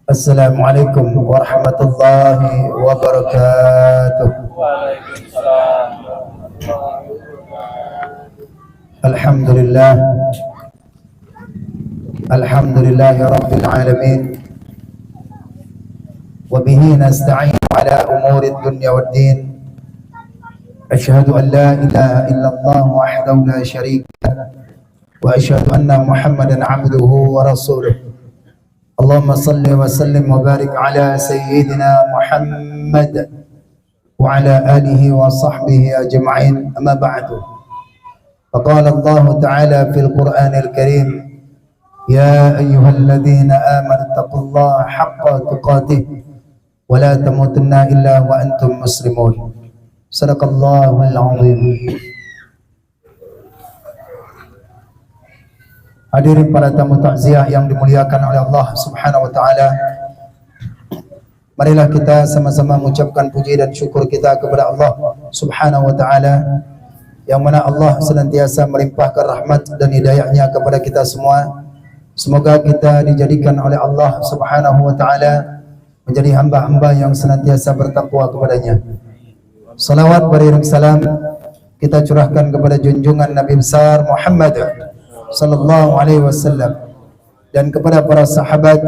Assalamualaikum warahmatullahi wabarakatuh. Waalaikumsalam. Alhamdulillah. Alhamdulillahi rabbil alamin. Wa bihi nasta'in ala umuri dunya waddin. Asyhadu an la ilaha illallah wahdahu la syarika lah. Wa asyhadu anna Muhammadan abduhu wa rasuluh. Allahumma salli wa sallim wa barik ala sayyidina Muhammad wa ala alihi wa sahbihi ajma'in, amma ba'du. Faqala Allah ta'ala fil Qur'anil Karim, ya ayyuhalladzina amanu taqullaha haqqa tuqatih wa la tamutunna illa wa antum muslimun. Sadaqallahul azim. Hadirin para tamu takziah yang dimuliakan oleh Allah Subhanahu wa taala. Marilah kita sama-sama mengucapkan puji dan syukur kita kepada Allah Subhanahu wa taala, yang mana Allah senantiasa melimpahkan rahmat dan hidayahnya kepada kita semua. Semoga kita dijadikan oleh Allah Subhanahu wa taala menjadi hamba-hamba yang senantiasa bertakwa kepadanya. Salawat beriring salam kita curahkan kepada junjungan Nabi besar Muhammad sallallahu alaihi wasallam, dan kepada para sahabat,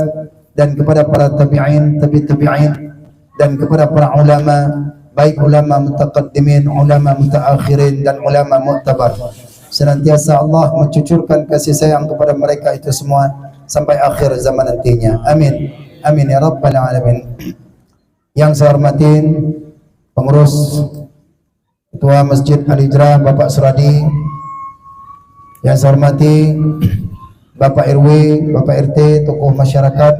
dan kepada para tabi'in, tabi'in, dan kepada para ulama, baik ulama mutaqaddimin, ulama mutaakhirin, dan ulama mu'tabar. Senantiasa Allah mencucurkan kasih sayang kepada mereka itu semua sampai akhir zaman nantinya. Amin. Amin ya rabbal alamin. Yang saya hormatin pengurus Ketua Masjid Al-Hijrah Bapak Suradi, yang saya hormati Bapak RW, Bapak RT, tokoh masyarakat,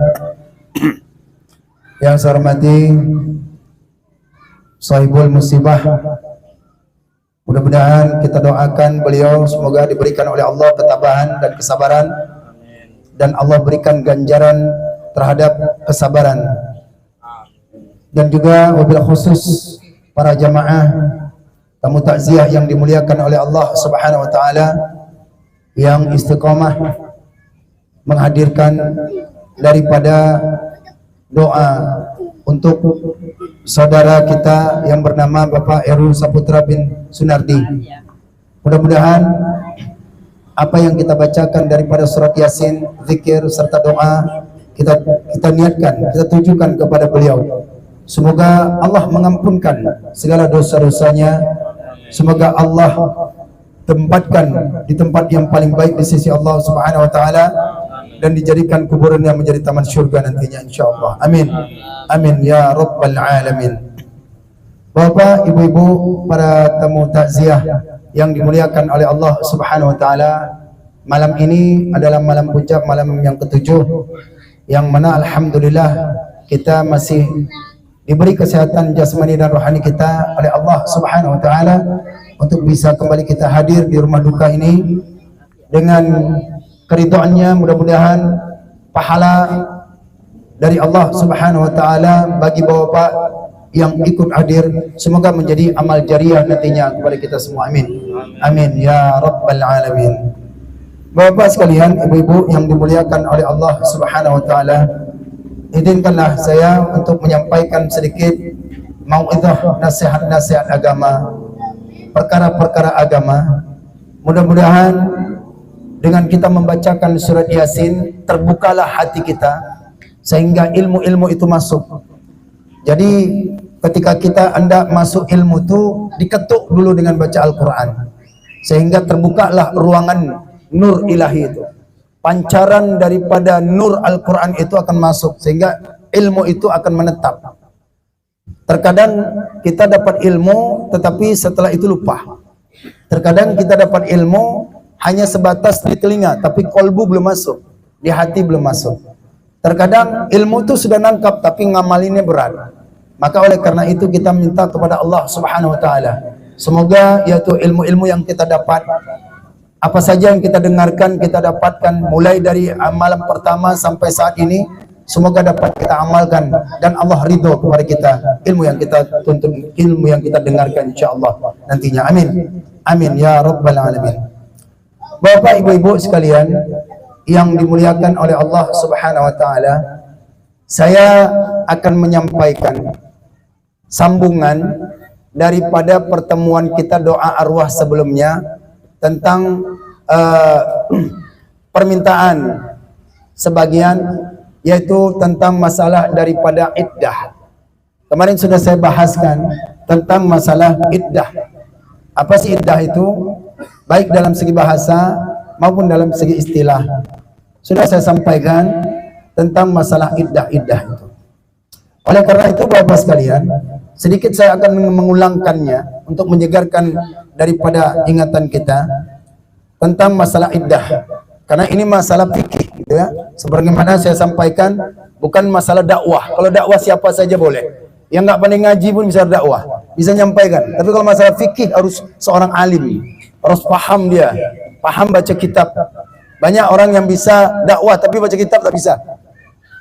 yang saya hormati Sahibul Musibah, mudah-mudahan kita doakan beliau semoga diberikan oleh Allah ketabahan dan kesabaran, dan Allah berikan ganjaran terhadap kesabaran. Dan juga wabil khusus para jamaah tamu takziah yang dimuliakan oleh Allah Subhanahu wa taala, yang istiqamah menghadirkan daripada doa untuk saudara kita yang bernama Bapak Heru Saputra bin Sunardi. Mudah-mudahan apa yang kita bacakan daripada surat Yasin, zikir serta doa kita niatkan, kita tujukan kepada beliau. Semoga Allah mengampunkan segala dosa-dosanya. Semoga Allah tempatkan di tempat yang paling baik di sisi Allah Subhanahu wa taala, dan dijadikan kuburannya menjadi taman syurga nantinya insyaallah. Amin. Amin ya rabbal alamin. Bapak, ibu-ibu, para tamu takziah yang dimuliakan oleh Allah Subhanahu wa taala, malam ini adalah malam puncak, malam yang ketujuh, yang mana alhamdulillah kita masih diberi kesehatan jasmani dan rohani kita oleh Allah Subhanahu wa taala untuk bisa kembali kita hadir di rumah duka ini dengan keridhaannya. Mudah-mudahan pahala dari Allah Subhanahu wa taala bagi bapak yang ikut hadir semoga menjadi amal jariah nantinya kepada kita semua. Amin. Amin ya rabbal alamin. Bapak sekalian, ibu-ibu yang dimuliakan oleh Allah Subhanahu wa taala, izinkanlah saya untuk menyampaikan sedikit mau'izah, nasihat-nasihat agama, perkara-perkara agama. Mudah-mudahan dengan kita membacakan surat Yasin terbukalah hati kita sehingga ilmu-ilmu itu masuk. Jadi ketika kita hendak masuk ilmu itu diketuk dulu dengan baca Al-Quran, sehingga terbukalah ruangan nur ilahi itu. Pancaran daripada nur Al-Quran itu akan masuk sehingga ilmu itu akan menetap. Terkadang kita dapat ilmu tetapi setelah itu lupa. Terkadang kita dapat ilmu hanya sebatas di telinga tapi kolbu belum masuk, di hati belum masuk. Terkadang ilmu itu sudah nangkap tapi ngamalinnya berat. Maka oleh karena itu kita minta kepada Allah Subhanahu wa taala, semoga yaitu ilmu-ilmu yang kita dapat, apa saja yang kita dengarkan, kita dapatkan mulai dari malam pertama sampai saat ini, semoga dapat kita amalkan dan Allah ridho kepada kita ilmu yang kita tuntut, ilmu yang kita dengarkan insyaallah nantinya. Amin. Amin ya rabbal alamin. Bapak, ibu-ibu sekalian, yang dimuliakan oleh Allah Subhanahu wa taala, saya akan menyampaikan sambungan daripada pertemuan kita doa arwah sebelumnya tentang permintaan sebagian, yaitu tentang masalah daripada iddah. Kemarin sudah saya bahaskan tentang masalah iddah. Apa sih iddah itu? Baik dalam segi bahasa maupun dalam segi istilah. Sudah saya sampaikan tentang masalah iddah-iddah itu. Oleh karena itu Bapak sekalian, sedikit saya akan mengulangkannya untuk menyegarkan daripada ingatan kita tentang masalah iddah. Karena ini masalah fikih gitu ya. Sebagaimana saya sampaikan, bukan masalah dakwah. Kalau dakwah siapa saja boleh. Yang enggak pandai ngaji pun bisa dakwah, bisa nyampaikan. Tapi kalau masalah fikih harus seorang alim, harus paham dia, paham baca kitab. Banyak orang yang bisa dakwah tapi baca kitab tak bisa.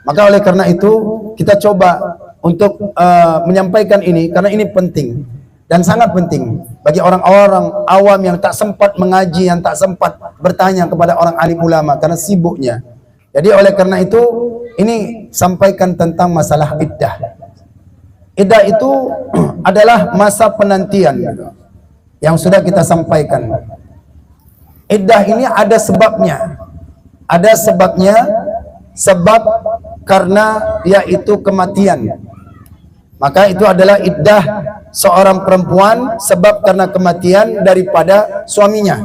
Maka oleh karena itu kita coba untuk menyampaikan ini, karena ini penting dan sangat penting bagi orang-orang awam yang tak sempat mengaji, yang tak sempat bertanya kepada orang alim ulama karena sibuknya. Jadi oleh karena itu ini sampaikan tentang masalah iddah. Iddah itu adalah masa penantian yang sudah kita sampaikan. Iddah ini ada sebabnya. Ada sebabnya, sebab karena yaitu kematian. Maka itu adalah iddah seorang perempuan sebab karena kematian daripada suaminya.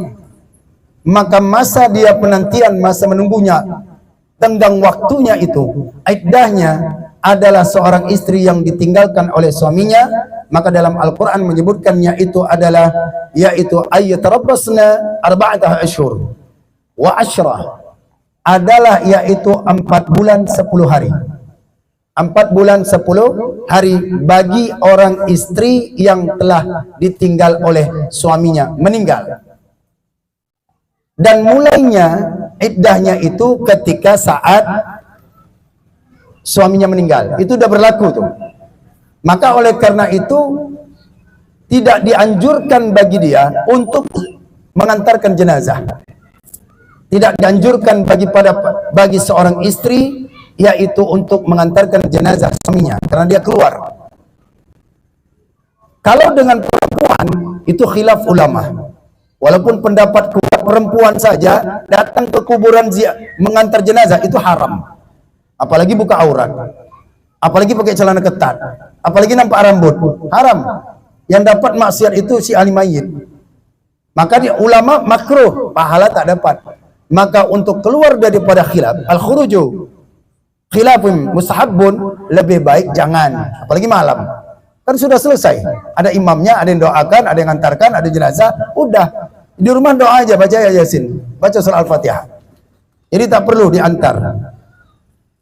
Maka masa dia penantian, masa menunggunya, tenggang waktunya itu, iddahnya adalah seorang istri yang ditinggalkan oleh suaminya. Maka dalam Al-Quran menyebutkannya itu adalah yaitu ayyatarabbasna arba'ata asyhur wa asyrah, adalah yaitu 4 bulan 10 hari. 4 bulan 10 hari bagi orang istri yang telah ditinggal oleh suaminya, meninggal. Dan mulainya iddahnya itu ketika saat suaminya meninggal. Itu sudah berlaku tuh. Maka oleh karena itu tidak dianjurkan bagi dia untuk mengantarkan jenazah. Tidak dianjurkan bagi seorang istri yaitu untuk mengantarkan jenazah suaminya karena dia keluar. Kalau dengan perempuan itu khilaf ulama. Walaupun pendapat perempuan saja datang ke kuburan mengantar jenazah itu haram. Apalagi buka aurat, apalagi pakai celana ketat, apalagi nampak rambut, haram. Yang dapat maksiat itu si ahli mayit. Maka ulama makruh, pahala tak dapat. Maka untuk keluar daripada khilaf, al-khuruju khilafun mustahabun, lebih baik jangan, apalagi malam. Kan sudah selesai, ada imamnya, ada yang doakan, ada yang antarkan, ada jenazah, udah di rumah doa aja, baca Yasin, baca surah Al-Fatihah. Jadi tak perlu diantar.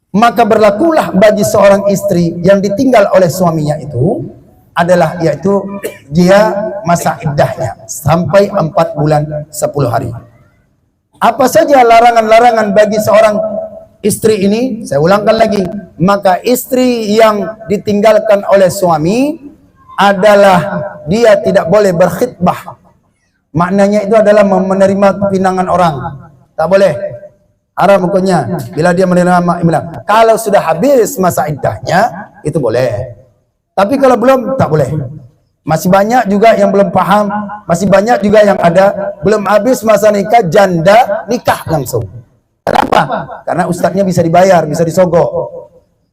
Maka berlakulah bagi seorang istri yang ditinggal oleh suaminya itu adalah yaitu dia masa iddahnya sampai 4 bulan 10 hari. Apa saja larangan-larangan bagi seorang istri ini? Saya ulangkan lagi. Maka istri yang ditinggalkan oleh suami adalah dia tidak boleh berkhitbah. Maknanya itu adalah menerima pinangan orang. Tak boleh. Haram hukumnya. Bila dia menerima imam. Kalau sudah habis masa iddahnya, itu boleh. Tapi kalau belum, tak boleh. Masih banyak juga yang belum paham. Masih banyak juga yang ada belum habis masa nikah, janda nikah langsung. Kenapa? Karena ustadznya bisa dibayar, bisa disogok.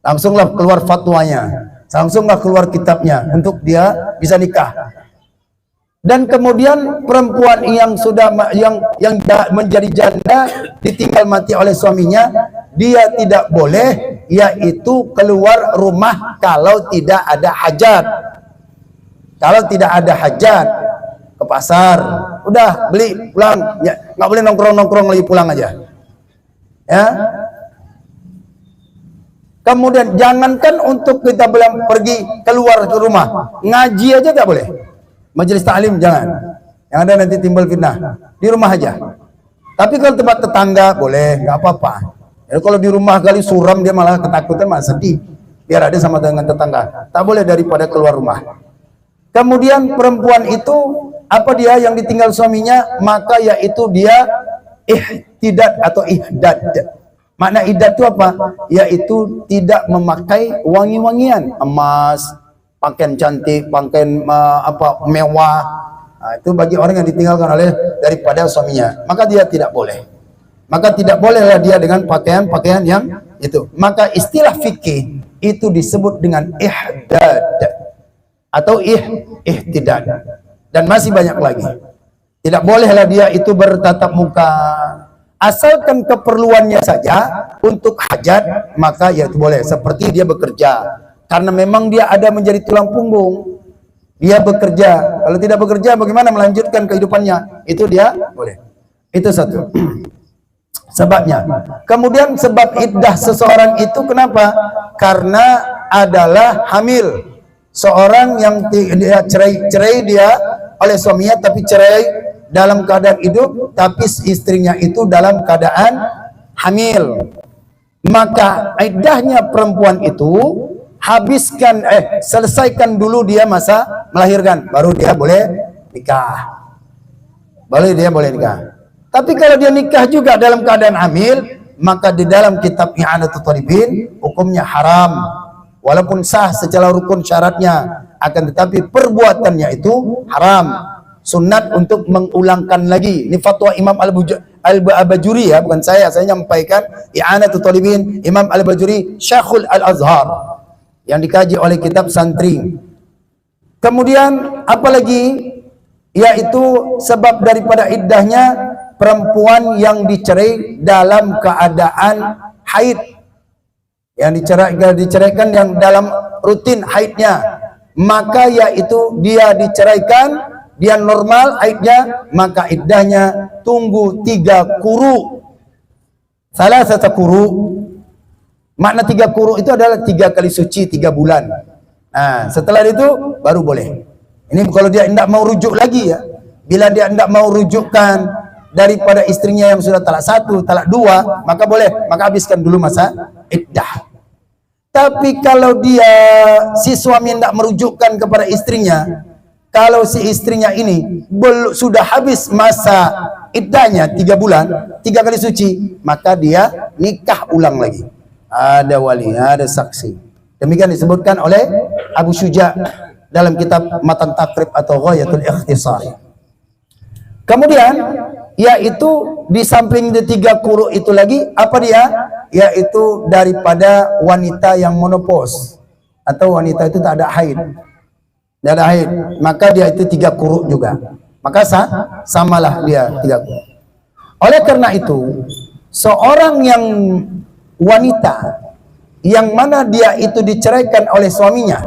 Langsunglah keluar fatwanya. Langsunglah keluar kitabnya untuk dia bisa nikah. Dan kemudian perempuan yang sudah yang menjadi janda ditinggal mati oleh suaminya, dia tidak boleh yaitu keluar rumah kalau tidak ada hajat. Kalau tidak ada hajat, ke pasar, udah beli pulang, ya, nggak boleh nongkrong lagi, pulang aja. Ya. Kemudian jangankan untuk kita belum pergi keluar ke rumah, ngaji aja tak boleh. Majelis taklim jangan. Yang ada nanti timbul fitnah. Di rumah aja. Tapi kalau tempat tetangga boleh, nggak apa-apa. Ya, kalau di rumah kali suram dia malah ketakutan, malah sedih. Biar ada sama dengan tetangga. Tak boleh daripada keluar rumah. Kemudian perempuan itu apa dia yang ditinggal suaminya, maka yaitu dia ihtidad atau ihdad. Makna ihdad itu apa? Yaitu tidak memakai wangi-wangian, emas, pakaian cantik, pakaian mewah. Itu bagi orang yang ditinggalkan oleh daripada suaminya, maka dia tidak boleh. Maka tidak bolehlah dia dengan pakaian-pakaian yang itu. Maka istilah fikih itu disebut dengan ihdad atau ihtidad. Dan masih banyak lagi. Tidak bolehlah dia itu bertatap muka. Asalkan keperluannya saja untuk hajat, maka ya itu boleh. Seperti dia bekerja, karena memang dia ada menjadi tulang punggung. Dia bekerja. Kalau tidak bekerja, bagaimana melanjutkan kehidupannya? Itu dia boleh. Itu satu. Sebabnya. Kemudian sebab iddah seseorang itu kenapa? Karena adalah hamil. Seorang yang dia cerai dia oleh suaminya, tapi cerai dalam keadaan hidup, tapi istrinya itu dalam keadaan hamil. Maka iddahnya perempuan itu selesaikan dulu dia masa melahirkan, baru dia boleh nikah. Dia boleh nikah. Tapi kalau dia nikah juga dalam keadaan hamil, maka di dalam kitab I'anatul Talibin hukumnya haram, walaupun sah secara rukun syaratnya, akan tetapi perbuatannya itu haram. Sunat untuk mengulangkan lagi. Ini fatwa Imam Al-Bajuri ya, bukan saya nyampaikan. I'anatul Talibin Imam Al-Bajuri Syekhul Al-Azhar yang dikaji oleh kitab santri. Kemudian apalagi, yaitu sebab daripada iddahnya perempuan yang dicerai dalam keadaan haid, yang diceraikan yang dalam rutin haidnya, maka yaitu dia diceraikan, dia normal haidnya, maka iddahnya tunggu 3 quru. Salah satu quru, makna 3 quru itu adalah 3 kali suci 3 bulan. Nah, setelah itu baru boleh. Ini kalau dia tidak mau rujuk lagi ya. Bila dia tidak mau rujukkan daripada istrinya yang sudah talak 1, talak 2, maka boleh, maka habiskan dulu masa iddah. Tapi kalau si suami tidak merujukkan kepada istrinya, kalau si istrinya ini sudah habis masa iddahnya 3 bulan, 3 kali suci, maka dia nikah ulang lagi. Ada wali, ada saksi. Demikian disebutkan oleh Abu Syuja dalam kitab Matan Takrib atau Ghayatul Ikhtisar. Kemudian yaitu di samping 3 quru itu lagi, apa dia? Yaitu daripada wanita yang menopause atau wanita itu tak ada haid. Tidak ada haid, maka dia itu 3 quru juga. Maka samalah dia 3 quru. Oleh karena itu, seorang yang wanita yang mana dia itu diceraikan oleh suaminya,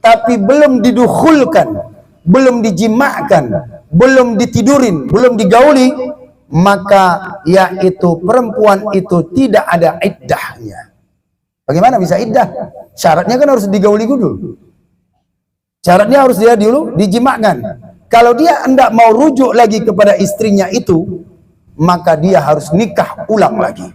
tapi belum didukhulkan, belum dijimakkan, belum ditidurin, belum digauli, maka yaitu perempuan itu tidak ada iddahnya. Bagaimana bisa iddah? Syaratnya kan harus digauli dulu. Syaratnya harus dia dulu dijimakkan. Kalau dia hendak mau rujuk lagi kepada istrinya itu, maka dia harus nikah ulang lagi.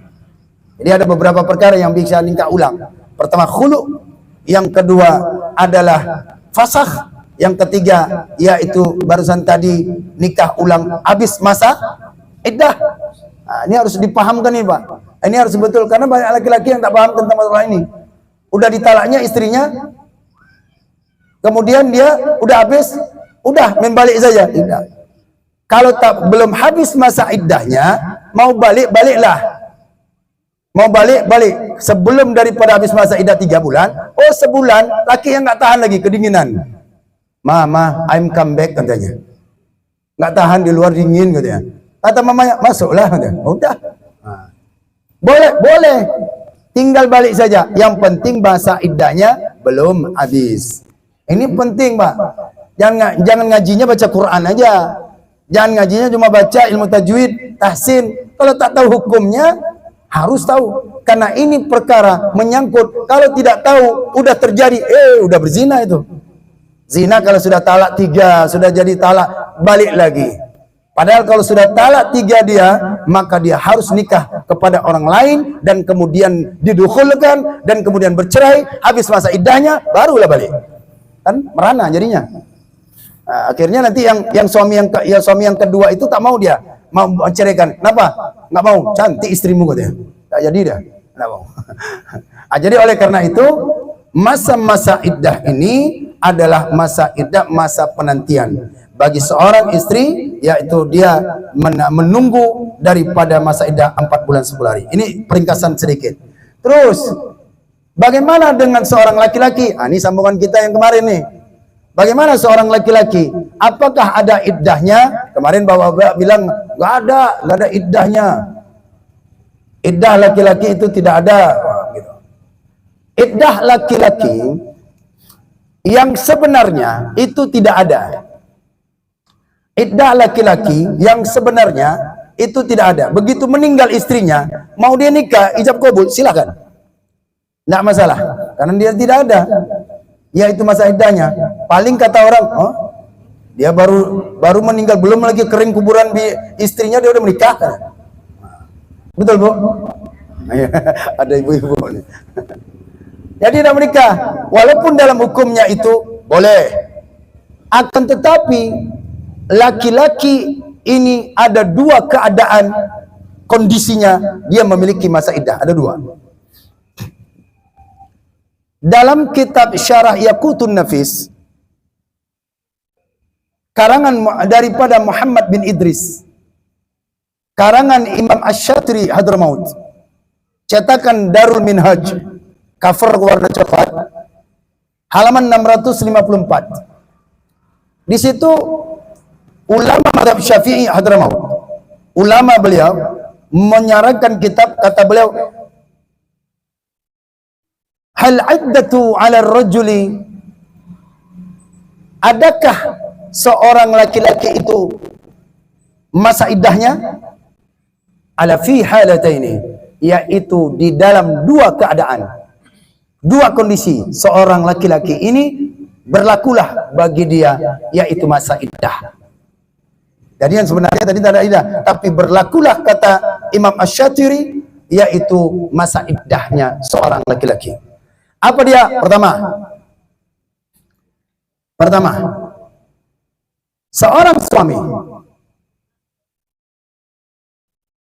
Jadi ada beberapa perkara yang bisa nikah ulang. Pertama khulu, yang kedua adalah fasakh, yang ketiga yaitu barusan tadi nikah ulang habis masa iddah. Nah, ini harus dipahamkan nih Pak. Ini harus betul, karena banyak laki-laki yang tak paham tentang masalah ini. Udah ditalaknya istrinya, kemudian dia udah habis, udah main balik saja. Tidak. Kalau belum habis masa iddahnya, mau baliklah. Mau balik sebelum daripada habis masa iddah 3 bulan. Oh, sebulan laki yang nggak tahan lagi kedinginan. Mama, I'm come back katanya. Nggak tahan di luar dingin katanya. Kata mamanya, masuklah katanya. Udah. Nah. Boleh. Tinggal balik saja. Yang penting masa iddahnya belum habis. Ini penting, Pak. Jangan ngajinya baca Quran aja. Jangan ngajinya cuma baca ilmu tajwid, tahsin. Kalau tak tahu hukumnya, harus tahu. Karena ini perkara menyangkut, kalau tidak tahu, udah terjadi, udah berzina itu. Zina kalau sudah talak 3, sudah jadi talak, balik lagi. Padahal kalau sudah talak 3 dia, maka dia harus nikah kepada orang lain, dan kemudian didukhulkan, dan kemudian bercerai, habis masa iddahnya, barulah balik. Kan merana jadinya. Nah, akhirnya nanti yang suami yang kedua itu tak mau dia. mau ceraikan. Kenapa? Nggak mau, cantik istrimu katanya. Tak jadi dah. Nggak mau. Jadi oleh karena itu, masa-masa iddah ini adalah masa iddah, masa penantian bagi seorang istri, yaitu dia menunggu daripada masa iddah 4 bulan 10 hari. Ini peringkasan sedikit. Terus bagaimana dengan seorang laki-laki? Ini sambungan kita yang kemarin nih. Bagaimana seorang laki-laki? Apakah ada iddahnya? Kemarin Bapak bilang nggak ada iddahnya. Iddah laki-laki itu tidak ada. Iddah laki-laki yang sebenarnya itu tidak ada. Iddah laki-laki yang sebenarnya itu tidak ada. Begitu meninggal istrinya, mau dia nikah, ijab kabul, silakan. Tidak masalah, karena dia tidak ada. Yaitu masa iddahnya. Paling kata orang, oh, dia baru meninggal, belum lagi kering kuburan istrinya, dia udah menikah. Betul, Bu? Ada ibu-ibu nih. Jadi tidak menikah, walaupun dalam hukumnya itu boleh. Akan tetapi laki-laki ini ada 2 keadaan kondisinya dia memiliki masa iddah. Ada 2. Dalam kitab Syarah Yaqutun Nafis karangan daripada Muhammad bin Idris, karangan Imam Asy-Syatiri Hadramaut, cetakan Darul Minhaj, cover warna coklat, halaman 654. Di situ ulama mazhab Syafi'i Hadramaut, ulama beliau menyarankan kitab, kata beliau, hal iddatu 'ala ar-rajuli, adakah seorang laki-laki itu masa iddahnya? Ala fi halataini, yaitu di dalam 2 keadaan, 2 kondisi seorang laki-laki ini berlakulah bagi dia, yaitu masa iddah. Jadi yang sebenarnya tadi tak ada iddah, tapi berlakulah kata Imam Asy-Syatiri, yaitu masa iddahnya seorang laki-laki. Apa dia? Pertama, seorang suami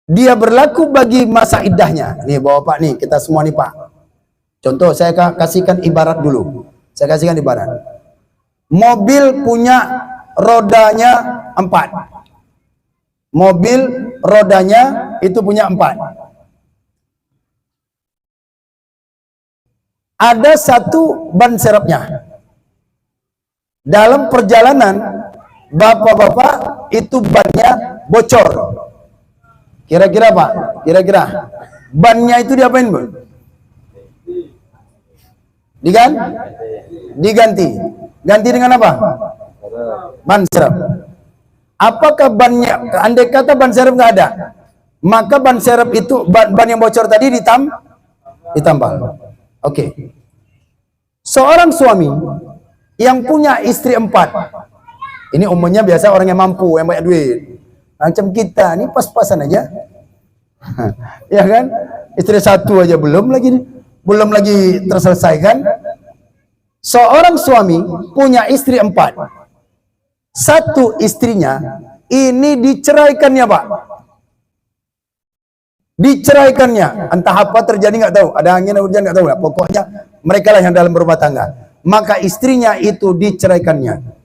dia berlaku bagi masa iddahnya. Nih Bapak nih, kita semua nih Pak. Contoh, saya kasihkan ibarat dulu. Saya kasihkan ibarat. Mobil punya rodanya 4. Mobil rodanya itu punya 4. Ada 1 ban serepnya. Dalam perjalanan, bapak-bapak itu bannya bocor. Kira-kira Pak? Kira-kira bannya itu diapain, Bu? Diganti. Ganti dengan apa? Ban serep. Apakah bannya, andai kata ban serep nggak ada, maka ban serep itu, ban yang bocor tadi ditambah. Oke. Seorang suami yang punya istri 4, ini umumnya biasa orang yang mampu, yang banyak duit. Macam kita, ini pas-pasan aja. Ya kan? Istri 1 aja belum lagi terselesaikan. Seorang suami punya istri 4. 1 istrinya ini diceraikannya, Pak. Diceraikannya, entah apa terjadi nggak tahu, ada angin atau hujan nggak tahu lah. Pokoknya mereka lah yang dalam berumah tangga. Maka istrinya itu diceraikannya.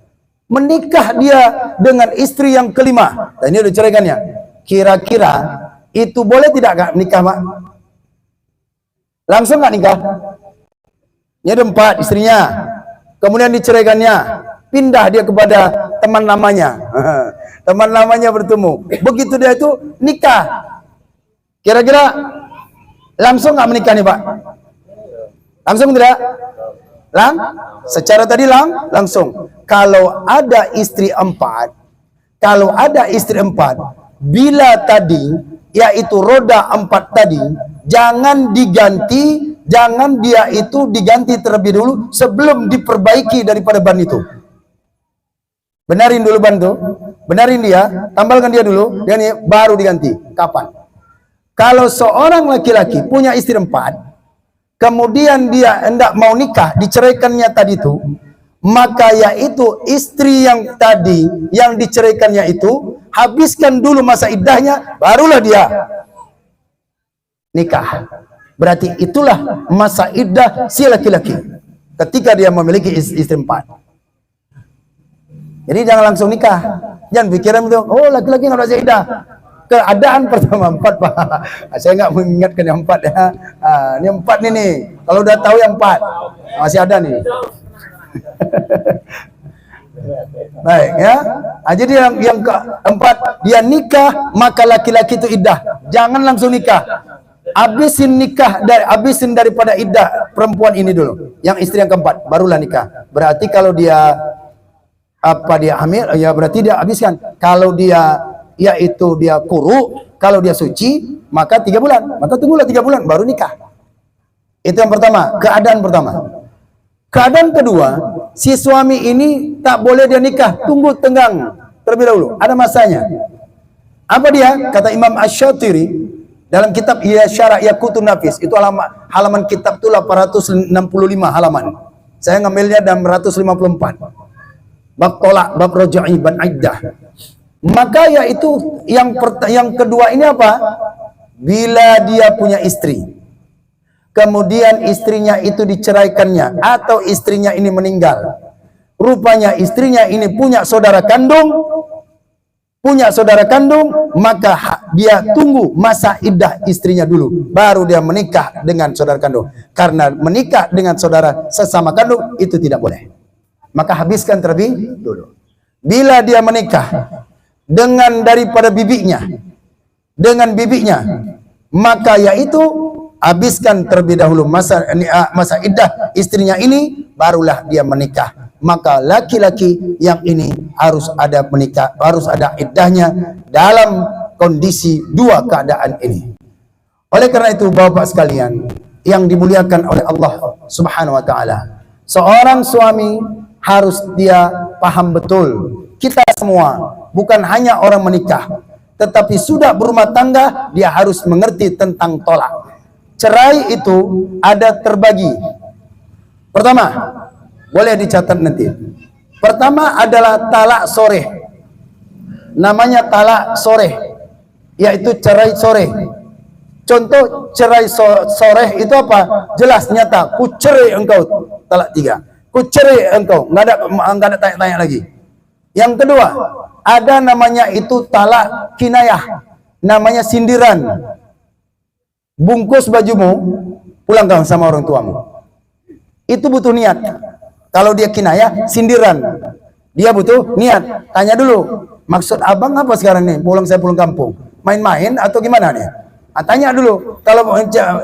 Menikah dia dengan istri yang kelima. Dan ini diceraikannya. Kira-kira itu boleh tidak Kak nikah, Pak? Langsung nggak nikah? Ini ada 4 istrinya. Kemudian diceraikannya. Pindah dia kepada teman lamanya. Teman lamanya bertemu. Begitu dia itu nikah. Kira-kira langsung nggak menikah nih Pak? Langsung tidak? Secara tadi langsung. Kalau ada istri 4, bila tadi yaitu roda 4 tadi, jangan diganti, jangan dia itu diganti terlebih dulu sebelum diperbaiki daripada ban itu. Benarin dulu ban itu, benarin dia, tambalkan dia dulu, dan baru diganti. Kapan? Kalau seorang laki-laki punya istri 4, kemudian dia hendak mau nikah, diceraikannya tadi itu, maka yaitu istri yang tadi yang diceraikannya itu habiskan dulu masa iddahnya, barulah dia nikah. Berarti itulah masa iddah si laki-laki ketika dia memiliki istri 4. Jadi jangan langsung nikah. Jangan pikiran itu, oh laki-laki nggak bisa iddah. Keadaan pertama 4 Pak. Saya nggak mengingatkan yang 4 ya. Ini 4 nih. Kalau udah tahu yang 4 masih ada nih. Baik ya. Jadi yang keempat, dia nikah maka laki-laki itu iddah. Jangan langsung nikah. Habisin daripada iddah perempuan ini dulu. Yang istri yang keempat barulah nikah. Berarti kalau dia hamil, ya berarti dia habiskan. Kalau dia yaitu dia kuru, kalau dia suci maka 3 bulan. Maka tunggulah 3 bulan baru nikah. Itu yang pertama, keadaan pertama. Keadaan kedua, si suami ini tak boleh dia nikah, tunggu tenggang terlebih dahulu. Ada masanya. Apa dia? Kata Imam Asy-Syatiri dalam kitab Syarah Yaqutun Nafis, itu halaman kitab itu 865 halaman. Saya ngambilnya dalam 154. Bab tolak, bab roja'i, bab iddah. Maka yaitu yang kedua ini apa? Bila dia punya istri, kemudian istrinya itu diceraikannya atau istrinya ini meninggal, rupanya istrinya ini punya saudara kandung, maka dia tunggu masa iddah istrinya dulu, baru dia menikah dengan saudara kandung. Karena menikah dengan saudara sesama kandung itu tidak boleh. Maka habiskan terlebih dulu. Bila dia menikah dengan daripada bibinya, maka yaitu habiskan terlebih dahulu masa iddah istrinya ini, barulah dia menikah. Maka laki-laki yang ini harus ada menikah, harus ada iddahnya dalam kondisi 2 keadaan ini. Oleh karena itu Bapak sekalian yang dimuliakan oleh Allah Subhanahu wa taala, seorang suami harus dia paham betul, kita semua bukan hanya orang menikah, tetapi sudah berumah tangga, dia harus mengerti tentang tolak. Cerai itu ada terbagi. Pertama, boleh dicatat nanti. Pertama adalah talak soreh. Namanya talak soreh, yaitu cerai soreh. Contoh cerai soreh itu apa? Jelas nyata, ku cerai engkau, talak 3. Ku cerai engkau, nggak ada tanya-tanya lagi. Yang kedua, ada namanya itu talak kinayah, namanya sindiran. Bungkus bajumu, pulang kau sama orang tuamu. Itu butuh niat. Kalau dia kinayah, sindiran, dia butuh niat. Tanya dulu, maksud abang apa sekarang nih? Saya pulang kampung, main-main atau gimana nih? Tanya dulu. Kalau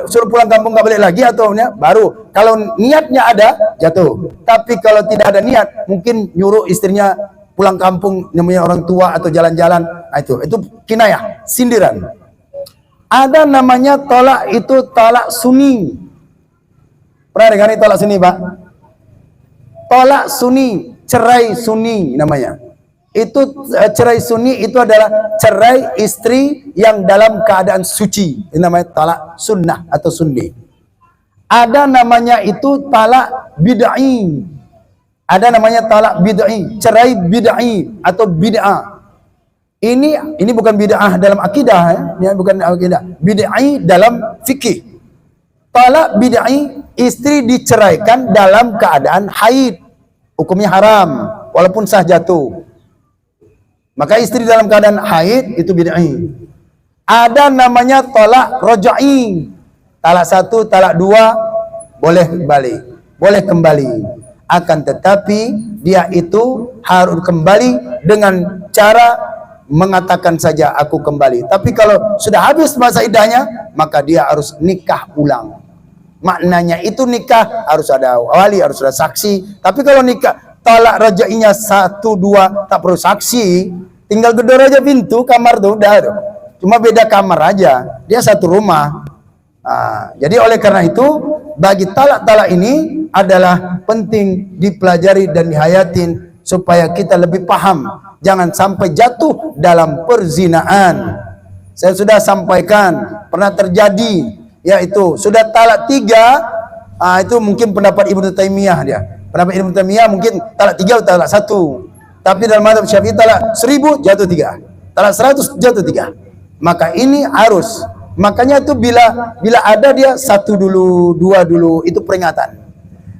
suruh pulang kampung nggak balik lagi atau baru. Kalau niatnya ada, jatuh. Tapi kalau tidak ada niat, mungkin nyuruh istrinya pulang kampung namanya orang tua atau jalan-jalan, itu kinayah, sindiran. Ada namanya tolak, itu tolak sunni. Pernah dengar ini tolak sunni, Pak? Tolak sunni, cerai sunni namanya. Itu cerai sunni itu adalah cerai istri yang dalam keadaan suci. Ini namanya talak sunnah atau sunni. Ada namanya itu talak bid'ah. Ada namanya talak bid'ah, cerai bid'ah atau bid'ah. Ini bukan bid'ah dalam akidah ya. Ini bukan akidah. Bid'ah dalam fikih. Talak bid'ah, istri diceraikan dalam keadaan haid. Hukumnya haram walaupun sah jatuh. Maka istri dalam keadaan haid itu bid'ah. Ada namanya talak roja'i. Talak 1, talak 2 boleh balik, boleh kembali. Akan tetapi dia itu harus kembali dengan cara mengatakan saja aku kembali. Tapi kalau sudah habis masa iddahnya, maka dia harus nikah ulang. Maknanya itu nikah harus ada wali, harus ada saksi. Tapi kalau nikah talak roja'inya 1, 2 tak perlu saksi, tinggal gedor aja pintu kamar tuh udah tuh. Cuma beda kamar aja, dia satu rumah. Jadi oleh karena itu bagi talak-talak ini adalah penting dipelajari dan dihayatin supaya kita lebih paham, jangan sampai jatuh dalam perzinaan. Saya sudah sampaikan pernah terjadi, yaitu sudah talak 3, itu mungkin pendapat Ibnu Taimiyah dia. Pendapat Ibnu Taimiyah mungkin talak 3 atau talak 1. Tapi dalam mazhab Syafi'i talak 1000 jatuh 3. Talak 100 jatuh 3. Maka ini harus. Makanya itu bila ada dia 1 dulu, 2 dulu, itu peringatan.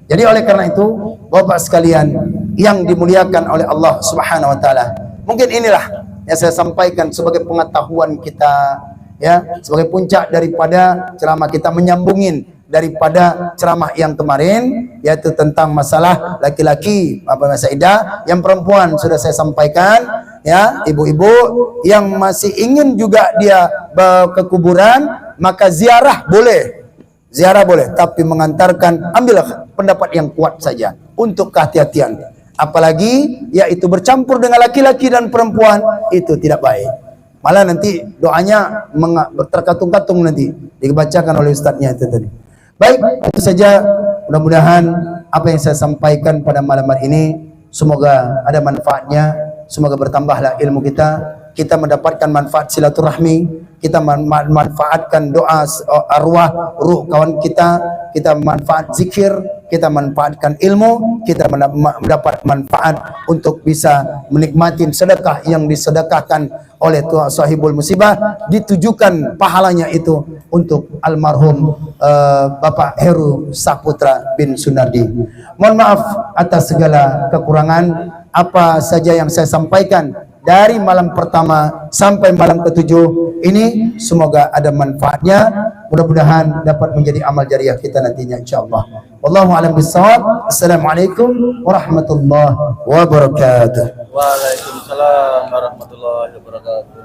Jadi oleh karena itu, Bapak sekalian yang dimuliakan oleh Allah Subhanahu wa taala, mungkin inilah yang saya sampaikan sebagai pengetahuan kita, ya, sebagai puncak daripada ceramah kita, menyambungin daripada ceramah yang kemarin, yaitu tentang masalah laki-laki, Masa Ida. Yang perempuan sudah saya sampaikan, ya, ibu-ibu yang masih ingin juga dia ke kuburan, maka ziarah boleh. Ziarah boleh, tapi mengantarkan, ambillah pendapat yang kuat saja untuk kehati-hatian. Apalagi yaitu bercampur dengan laki-laki dan perempuan, itu tidak baik. Malah nanti doanya berterkatung-katung nanti dibacakan oleh ustadznya itu tadi. Baik, itu saja. Mudah-mudahan apa yang saya sampaikan pada malam hari ini semoga ada manfaatnya, semoga bertambahlah ilmu kita mendapatkan manfaat silaturahmi, kita manfaatkan doa arwah ruh kawan kita manfaat zikir, kita manfaatkan ilmu, kita mendapat manfaat untuk bisa menikmati sedekah yang disedekahkan oleh Tuhan sahibul musibah, ditujukan pahalanya itu untuk almarhum Bapak Heru Saputra bin Sunardi. Mohon maaf atas segala kekurangan apa saja yang saya sampaikan dari malam pertama sampai malam ke-7 ini, semoga ada manfaatnya. Mudah-mudahan dapat menjadi amal jariah kita nantinya insyaallah. Wallahu a'lam bishawab. Assalamualaikum warahmatullahi wabarakatuh. Waalaikumsalam warahmatullahi wabarakatuh.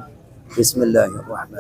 Bismillahirrahmanirrahim.